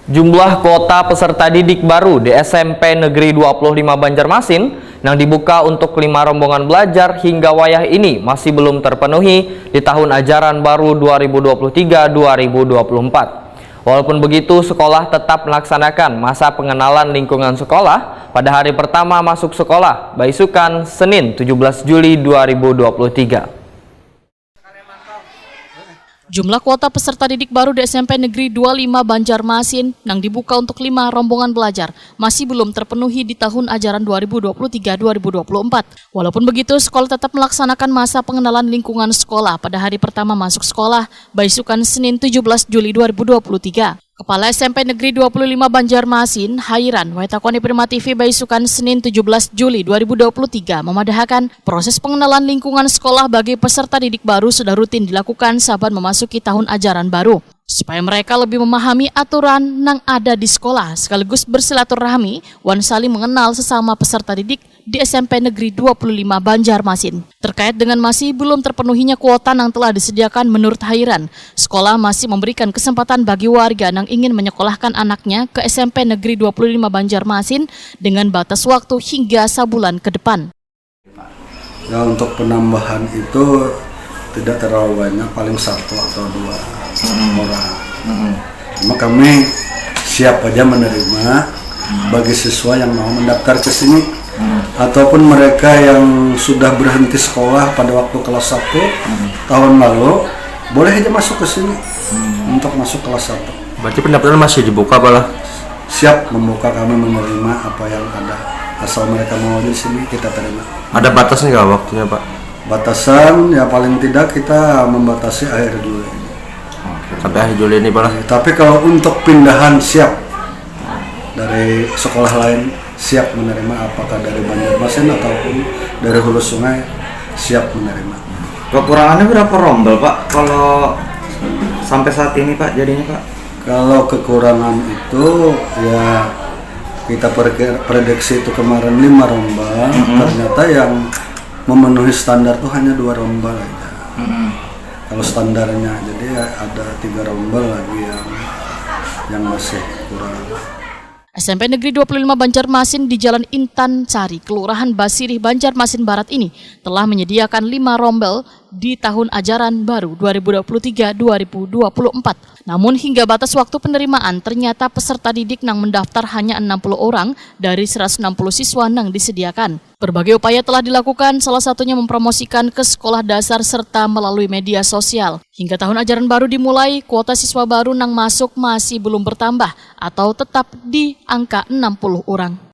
Jumlah kuota peserta didik baru di SMP Negeri 25 Banjarmasin yang dibuka untuk 5 rombongan belajar hingga wayah ini masih belum terpenuhi di tahun ajaran baru 2023-2024. Walaupun begitu, sekolah tetap melaksanakan masa pengenalan lingkungan sekolah pada hari pertama masuk sekolah, Baisukan, Senin 17 Juli 2023. Jumlah kuota peserta didik baru di SMP Negeri 25 Banjarmasin yang dibuka untuk 5 rombongan belajar masih belum terpenuhi di tahun ajaran 2023-2024. Walaupun begitu, sekolah tetap melaksanakan masa pengenalan lingkungan sekolah pada hari pertama masuk sekolah, Baisukan, Senin 17 Juli 2023. Kepala SMP Negeri 25 Banjarmasin, Hairan, Wetakoni Prima TV Baisukan, Senin 17 Juli 2023 memadahkan proses pengenalan lingkungan sekolah bagi peserta didik baru sudah rutin dilakukan saat memasuki tahun ajaran baru. Supaya mereka lebih memahami aturan yang ada di sekolah, sekaligus bersilaturahmi, wan saling mengenal sesama peserta didik di SMP Negeri 25 Banjarmasin. Terkait dengan masih belum terpenuhinya kuota yang telah disediakan menurut Hairan, sekolah masih memberikan kesempatan bagi warga yang ingin menyekolahkan anaknya ke SMP Negeri 25 Banjarmasin dengan batas waktu hingga sebulan ke depan. Ya, untuk penambahan itu tidak terlalu banyak, paling 1 atau 2 orang. Cuma kami siap aja menerima bagi siswa yang mau mendaftar ke sini ataupun mereka yang sudah berhenti sekolah pada waktu kelas 1 tahun lalu boleh aja masuk ke sini untuk masuk kelas 1. Berarti pendaftaran masih dibuka Pak? Siap membuka, kami menerima apa yang ada, asal mereka mau di sini kita terima. Ada batasnya nggak waktunya Pak? Batasan ya paling tidak kita membatasi akhir Juli ini. Sampai akhir Juli ini Pak? Tapi kalau untuk pindahan siap dari sekolah lain, siap menerima, apakah dari Banjarmasin ataupun dari hulu sungai, siap menerima. Kekurangannya berapa rombel Pak kalau sampai saat ini Pak jadinya Pak? Kalau kekurangan itu ya kita prediksi itu kemarin 5 rombel, ternyata yang memenuhi standar tuh hanya 2 rombel aja. Kalau standarnya, jadi ada 3 rombel lagi yang masih kurang. SMP Negeri 25 Banjarmasin di Jalan Intan Sari, Kelurahan Basirih, Banjarmasin Barat ini telah menyediakan 5 rombel di tahun ajaran baru 2023-2024. Namun hingga batas waktu penerimaan ternyata peserta didik yang mendaftar hanya 60 orang dari 160 siswa yang disediakan. Berbagai upaya telah dilakukan, salah satunya mempromosikan ke sekolah dasar serta melalui media sosial. Hingga tahun ajaran baru dimulai, kuota siswa baru yang masuk masih belum bertambah atau tetap di angka 60 orang.